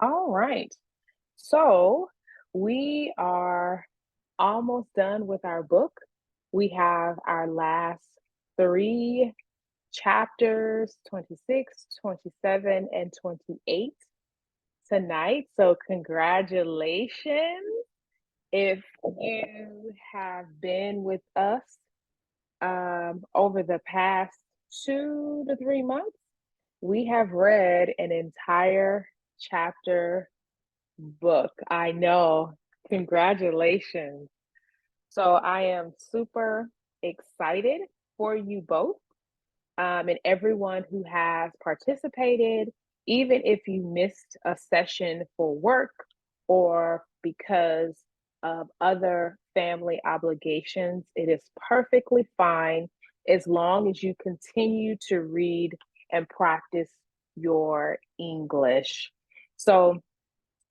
All right. So we are almost done with our book. We have our last three chapters 26, 27, and 28 tonight. So, congratulations if you have been with us over the past 2 to 3 months. We have read an entire chapter book. I know. Congratulations. So I am super excited for you both and everyone who has participated, even if you missed a session for work or because of other family obligations. It is perfectly fine as long as you continue to read and practice your English. So,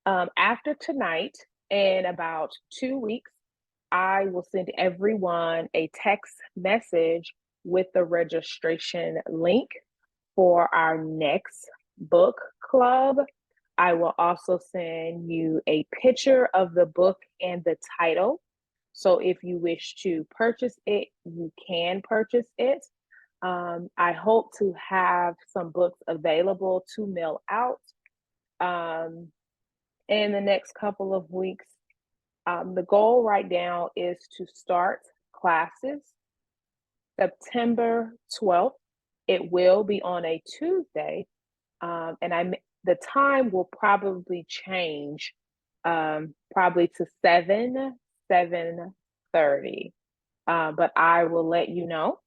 after tonight, in about 2 weeks, I will send everyone a text message with the registration link for our next book club. I will also send you a picture of the book and the title. So if you wish to purchase it, you can purchase it. I hope to have some books available to mail out um, in the next couple of weeks. The goal right now is to start classes September 12th. It will be on a Tuesday, and the time will probably change, probably to 7:30. But I will let you know.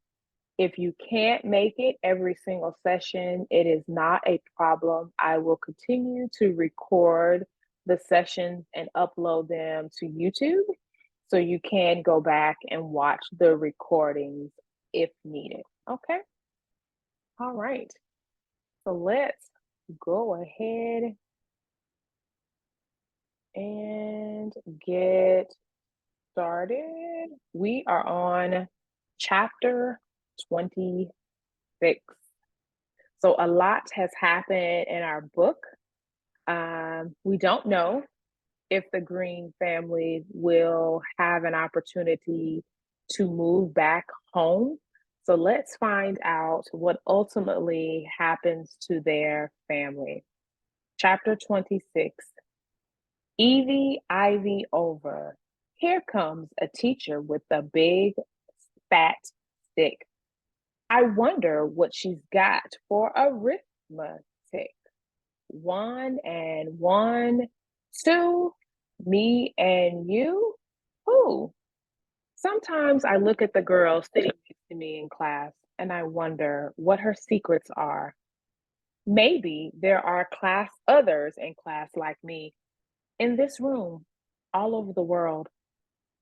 If you can't make it every single session, it is not a problem. I will continue to record the sessions and upload them to YouTube so you can go back and watch the recordings if needed. Okay. All right. So let's go ahead and get started. We are on chapter 26. So a lot has happened in our book. We don't know if the Green family will have an opportunity to move back home. So let's find out what ultimately happens to their family. Chapter 26. Evie Ivy over. Here comes a teacher with a big fat stick. I wonder what she's got for arithmetic. One and one, two, me and you. Who? Sometimes I look at the girl sitting next to me in class and I wonder what her secrets are. Maybe there are others in class like me in this room, all over the world.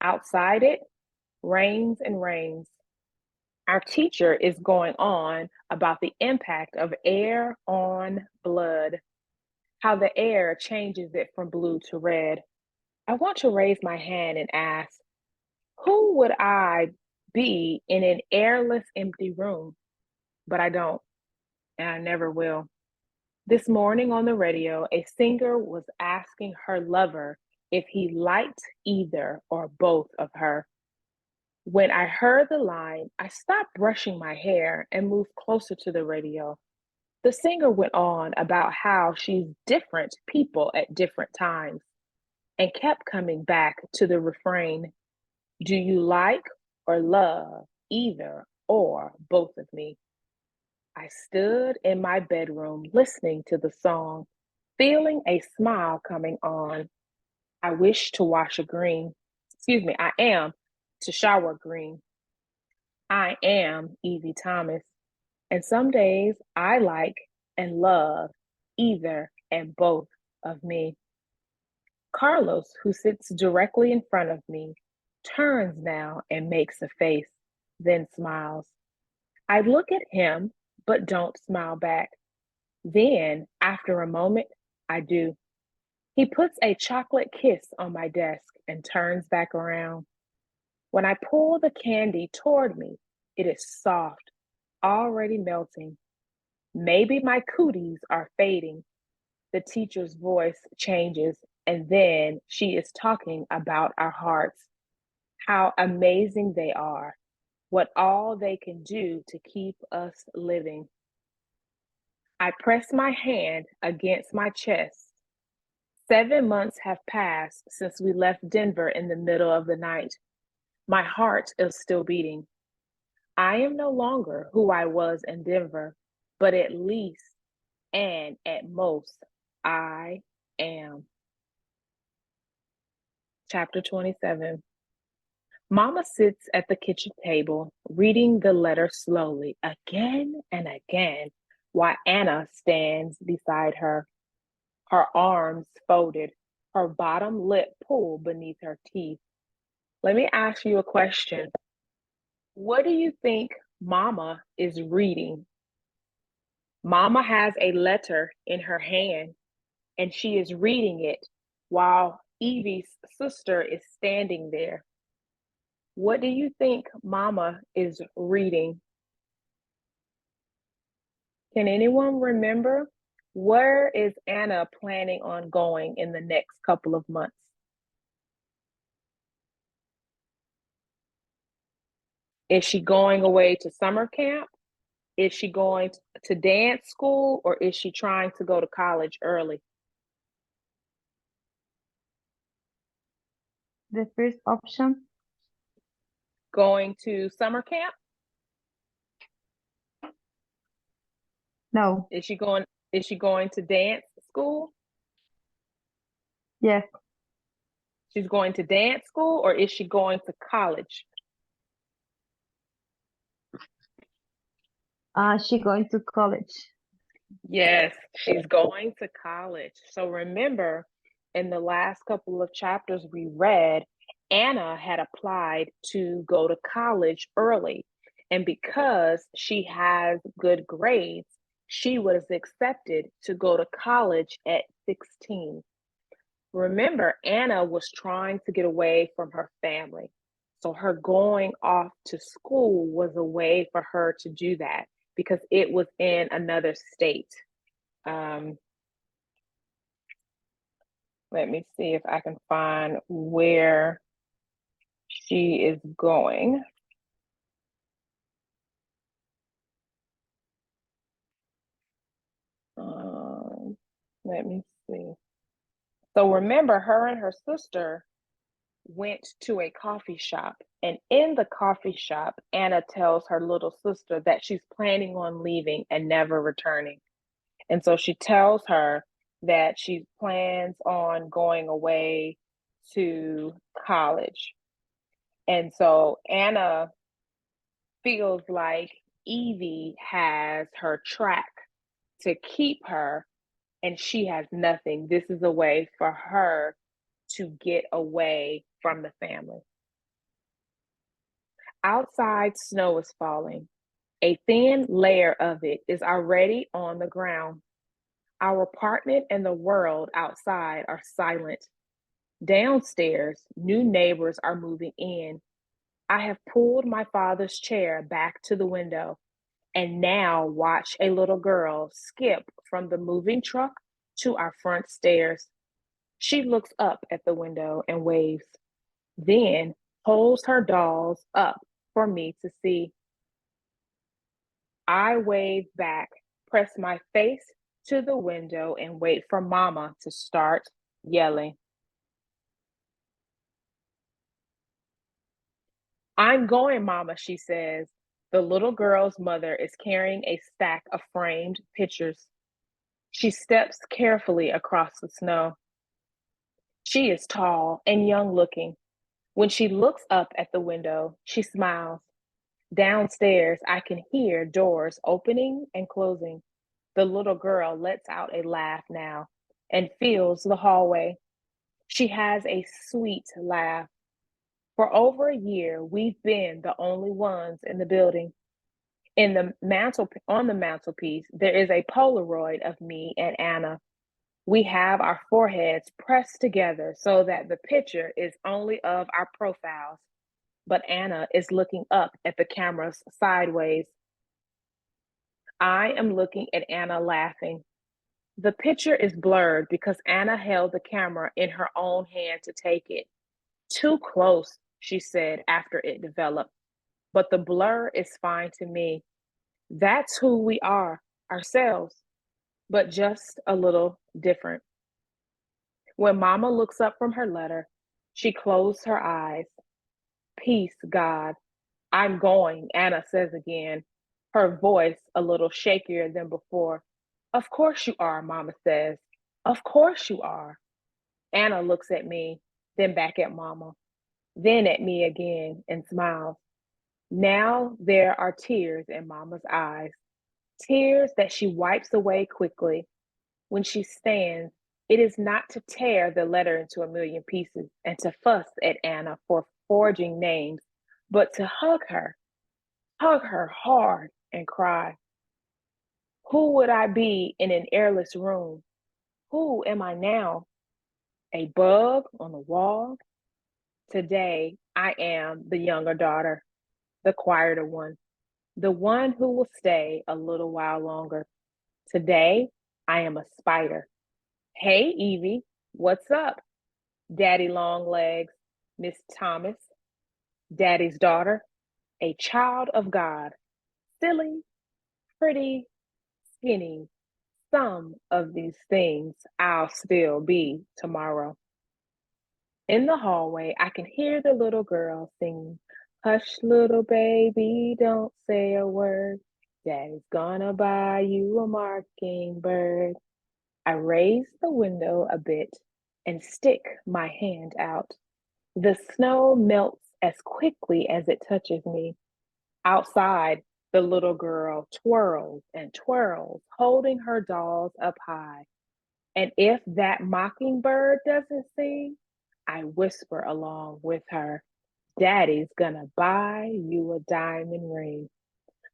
Outside it rains and rains. Our teacher is going on about the impact of air on blood, how the air changes it from blue to red. I want to raise my hand and ask, who would I be in an airless, empty room? But I don't, and I never will. This morning on the radio, a singer was asking her lover if he liked either or both of her. When I heard the line, I stopped brushing my hair and moved closer to the radio. The singer went on about how she's different people at different times and kept coming back to the refrain. Do you like or love either or both of me? I stood in my bedroom listening to the song, feeling a smile coming on. I wish to wash a green. Excuse me, I am to shower green. I am Evie Thomas. And some days I like and love either and both of me. Carlos, who sits directly in front of me, turns now and makes a face, then smiles. I look at him, but don't smile back. Then, after a moment, I do. He puts a chocolate kiss on my desk and turns back around. When I pull the candy toward me, it is soft, already melting. Maybe my cooties are fading. The teacher's voice changes, and then she is talking about our hearts, how amazing they are, what all they can do to keep us living. I press my hand against my chest. 7 months have passed since we left Denver in the middle of the night. My heart is still beating. I am no longer who I was in Denver, but at least and at most, I am. Chapter 27. Mama sits at the kitchen table, reading the letter slowly, again and again, while Anna stands beside her, her arms folded, her bottom lip pulled beneath her teeth. Let me ask you a question. What do you think Mama is reading? Mama has a letter in her hand, and she is reading it while Evie's sister is standing there. What do you think Mama is reading? Can anyone remember? Where is Anna planning on going in the next couple of months? Is she going away to summer camp? Is she going to dance school, or is she trying to go to college early? The first option? Going to summer camp? No. Is she going to dance school? Yes. She's going to dance school, or is she going to college? She going to college. Yes, she's going to college. So remember, in the last couple of chapters we read, Anna had applied to go to college early. And because she has good grades, she was accepted to go to college at 16. Remember, Anna was trying to get away from her family. So her going off to school was a way for her to do that because it was in another state. Um, Let me see if I can find where she is going. Let me see. So remember, her and her sister went to a coffee shop, and in the coffee shop, Anna tells her little sister that she's planning on leaving and never returning. And so she tells her that she plans on going away to college. And so Anna feels like Evie has her track to keep her, and she has nothing. This is a way for her to get away from the family. Outside, snow is falling. A thin layer of it is already on the ground. Our apartment and the world outside are silent. Downstairs, new neighbors are moving in. I have pulled my father's chair back to the window and now watch a little girl skip from the moving truck to our front stairs. She looks up at the window and waves, then holds her dolls up for me to see. I wave back, press my face to the window, and wait for Mama to start yelling. I'm going, Mama, she says. The little girl's mother is carrying a stack of framed pictures. She steps carefully across the snow. She is tall and young looking. When she looks up at the window, she smiles. Downstairs, I can hear doors opening and closing. The little girl lets out a laugh now and fills the hallway. She has a sweet laugh. For over a year, we've been the only ones in the building. On the mantelpiece, there is a Polaroid of me and Anna. We have our foreheads pressed together so that the picture is only of our profiles, but Anna is looking up at the cameras sideways. I am looking at Anna laughing. The picture is blurred because Anna held the camera in her own hand to take it. Too close, she said after it developed. But the blur is fine to me. That's who we are, ourselves, but just a little different. When Mama looks up from her letter, she closed her eyes. Peace, God. I'm going, Anna says again, her voice a little shakier than before. Of course you are, Mama says. Of course you are. Anna looks at me, then back at Mama, then at me again and smiles. Now there are tears in Mama's eyes, tears that she wipes away quickly. When she stands, it is not to tear the letter into a million pieces and to fuss at Anna for forging names, but to hug her hard and cry. Who would I be in an airless room? Who am I now? A bug on the wall? Today, I am the younger daughter, the quieter one, the one who will stay a little while longer. Today, I am a spider. Hey, Evie, what's up? Daddy Longlegs, Miss Thomas, Daddy's daughter, a child of God, silly, pretty, skinny. Some of these things I'll still be tomorrow. In the hallway, I can hear the little girl singing, hush, little baby, don't say a word. Daddy's gonna buy you a mockingbird. I raise the window a bit and stick my hand out. The snow melts as quickly as it touches me. Outside, the little girl twirls and twirls, holding her dolls up high. And if that mockingbird doesn't sing, I whisper along with her, Daddy's gonna buy you a diamond ring.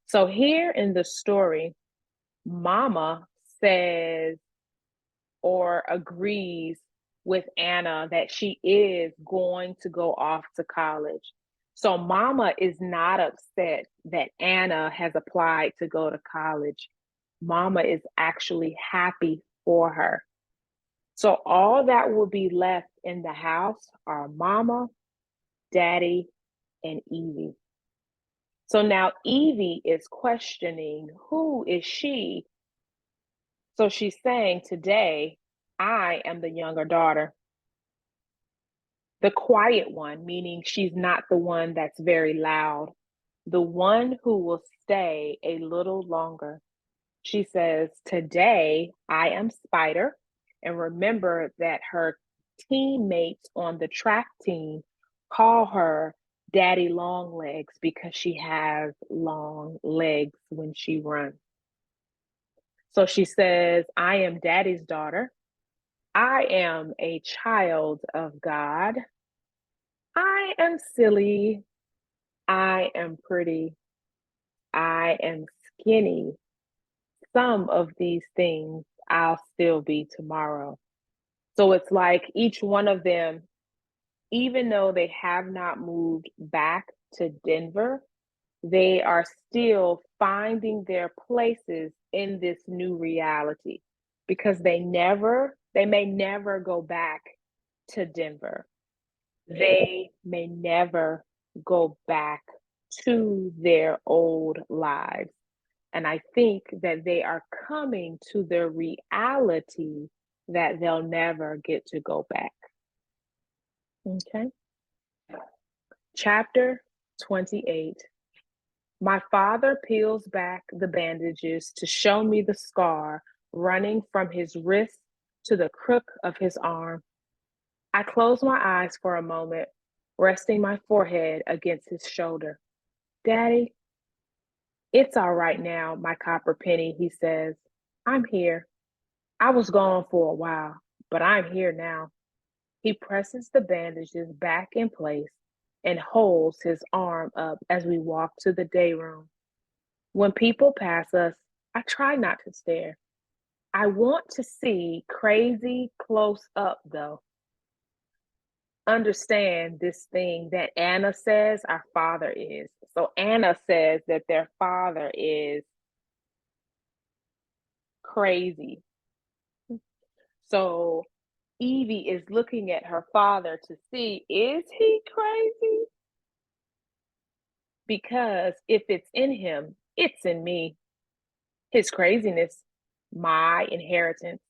So here in the story, Mama says or agrees with Anna that she is going to go off to college. So Mama is not upset that Anna has applied to go to college. Mama is actually happy for her. So all that will be left in the house are Mama, Daddy, and Evie. So now Evie is questioning who is she. So she's saying today, I am the younger daughter, the quiet one, meaning she's not the one that's very loud, the one who will stay a little longer. She says, today I am Spider. And remember that her teammates on the track team call her Daddy Longlegs because she has long legs when she runs. So she says, I am Daddy's daughter. I am a child of God. I am silly. I am pretty. I am skinny. Some of these things I'll still be tomorrow. So it's like each one of them, even though they have not moved back to Denver, they are still finding their places in this new reality because they may never go back to Denver. They may never go back to their old lives. And I think that they are coming to the reality that they'll never get to go back. Okay. Chapter 28. My father peels back the bandages to show me the scar running from his wrist to the crook of his arm. I close my eyes for a moment, resting my forehead against his shoulder. Daddy, it's all right now, my copper penny, he says. I'm here. I was gone for a while, but I'm here now. He presses the bandages back in place and holds his arm up as we walk to the day room. When people pass us, I try not to stare. I want to see crazy close up, though. Understand this thing that Anna says our father is. So Anna says that their father is crazy. So Evie is looking at her father to see, is he crazy? Because if it's in him, it's in me. His craziness, my inheritance.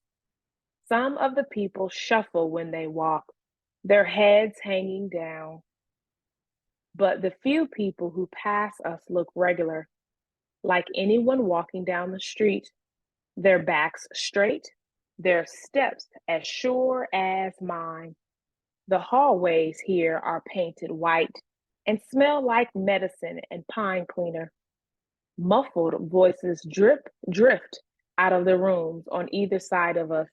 Some of the people shuffle when they walk, their heads hanging down. But the few people who pass us look regular, like anyone walking down the street, their backs straight, their steps as sure as mine. The hallways here are painted white and smell like medicine and pine cleaner. Muffled voices drift out of the rooms on either side of us.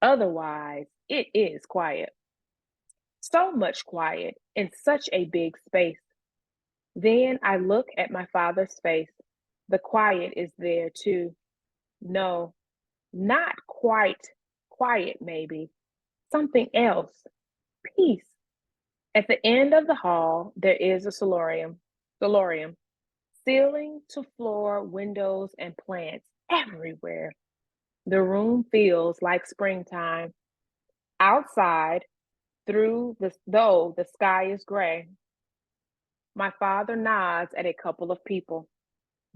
Otherwise, it is quiet. So much quiet in such a big space. Then I look at my father's face. The quiet is there too. No, not quite quiet, maybe. Something else. Peace. At the end of the hall, there is a solarium. Solarium. Ceiling to floor, windows, and plants everywhere. The room feels like springtime. Outside, though the sky is gray, my father nods at a couple of people.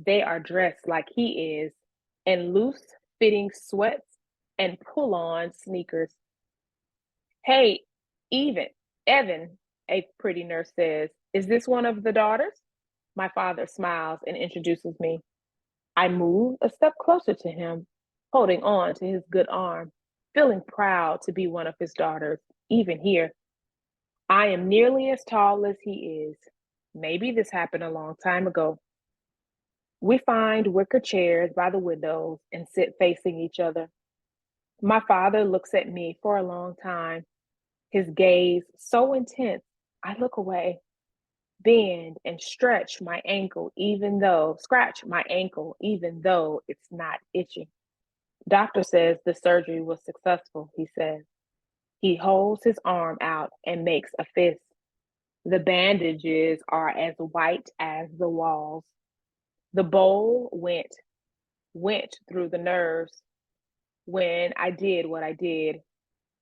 They are dressed like he is, in loose fitting sweats and pull on sneakers. Hey, even Evan, a pretty nurse says, is this one of the daughters? My father smiles and introduces me. I move a step closer to him, holding on to his good arm, feeling proud to be one of his daughters, even here. I am nearly as tall as he is. Maybe this happened a long time ago. We find wicker chairs by the windows and sit facing each other. My father looks at me for a long time, his gaze so intense, I look away, bend and scratch my ankle, even though it's not itching. Doctor says the surgery was successful, he says. He holds his arm out and makes a fist. The bandages are as white as the walls. The bowl went through the nerves when I did what I did.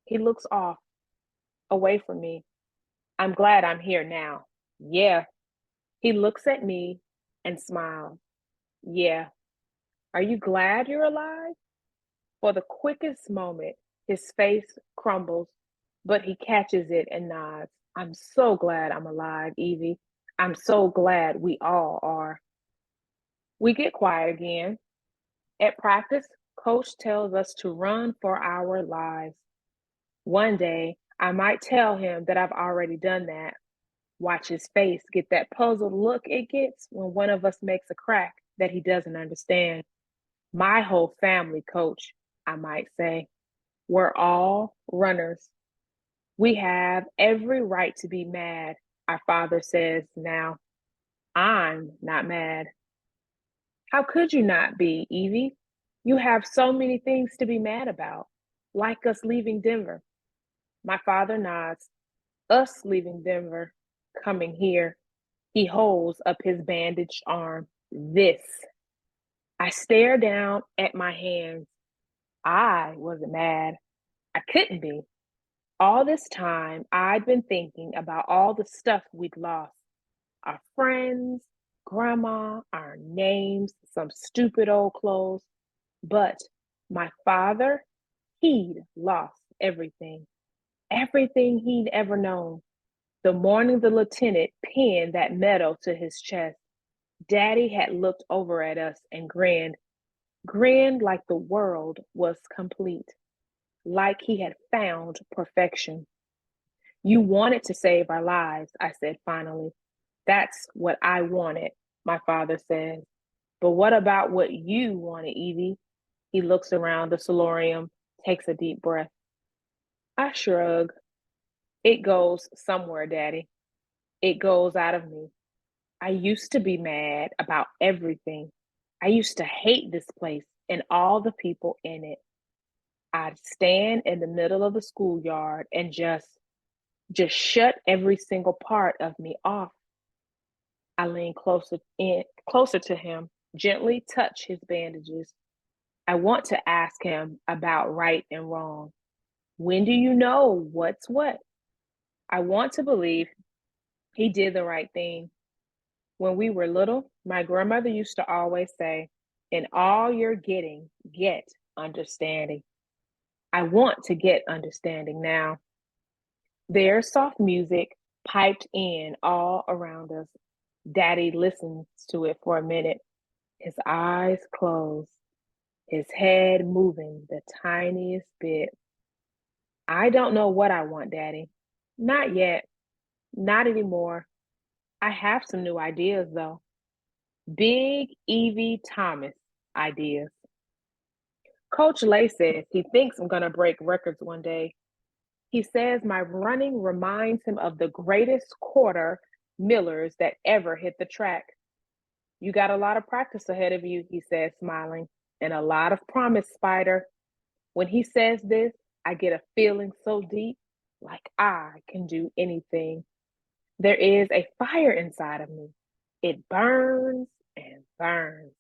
He looks off, away from me. I'm glad I'm here now. Yeah. He looks at me and smiles. Yeah. Are you glad you're alive? For the quickest moment, his face crumbles, but he catches it and nods. I'm so glad I'm alive, Evie. I'm so glad we all are. We get quiet again. At practice, coach tells us to run for our lives. One day, I might tell him that I've already done that. Watch his face get that puzzled look it gets when one of us makes a crack that he doesn't understand. My whole family, coach, I might say. We're all runners. We have every right to be mad, our father says now. I'm not mad. How could you not be, Evie? You have so many things to be mad about, like us leaving Denver. My father nods. Us leaving Denver, coming here. He holds up his bandaged arm. This. I stare down at my hands. I wasn't mad. I couldn't be. All this time, I'd been thinking about all the stuff we'd lost, our friends, grandma, our names, some stupid old clothes. But my father, he'd lost everything, everything he'd ever known. The morning the lieutenant pinned that medal to his chest, Daddy had looked over at us and grinned like the world was complete, like he had found perfection. You wanted to save our lives, I said finally. That's what I wanted, my father says. But what about what you wanted, Evie? He looks around the solarium, takes a deep breath. I shrug. It goes somewhere, Daddy. It goes out of me. I used to be mad about everything. I used to hate this place and all the people in it. I'd stand in the middle of the schoolyard and just shut every single part of me off. I lean closer to him, gently touch his bandages. I want to ask him about right and wrong. When do you know what's what? I want to believe he did the right thing. When we were little, my grandmother used to always say, in all you're getting, get understanding. I want to get understanding now. There's soft music piped in all around us. Daddy listens to it for a minute, his eyes closed, his head moving the tiniest bit. I don't know what I want, Daddy. Not yet. Not anymore. I have some new ideas, though. Big Evie Thomas ideas. Coach Lay says he thinks I'm going to break records one day. He says my running reminds him of the greatest quarter millers that ever hit the track. You got a lot of practice ahead of you, he says, smiling, and a lot of promise, Spider. When he says this, I get a feeling so deep, like I can do anything. There is a fire inside of me. It burns and burns.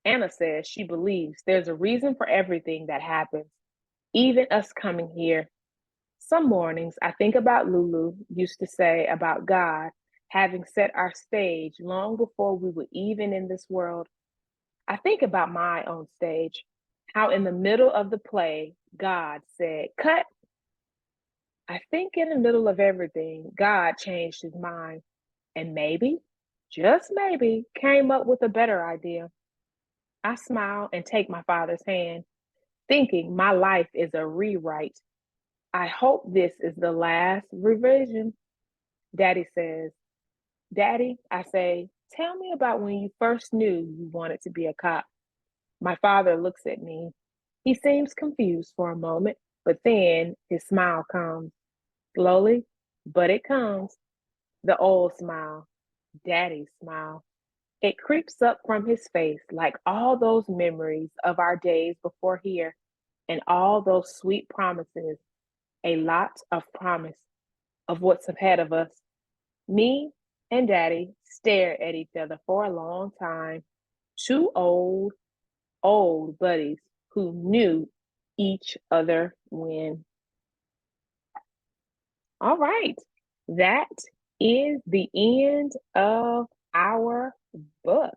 Anna says she believes there's a reason for everything that happens, even us coming here. Some mornings I think about Lulu used to say about God having set our stage long before we were even in this world. I think about my own stage, how in the middle of the play, God said, cut. I think in the middle of everything, God changed his mind and maybe, just maybe, came up with a better idea. I smile and take my father's hand, thinking my life is a rewrite. I hope this is the last revision. Daddy says, Daddy, I say, tell me about when you first knew you wanted to be a cop. My father looks at me. He seems confused for a moment, but then his smile comes. Slowly, but it comes. The old smile, Daddy's smile. It creeps up from his face like all those memories of our days before here and all those sweet promises, a lot of promise of what's ahead of us. Me and Daddy stare at each other for a long time. Two old buddies who knew each other when. All right. That is the end of our book.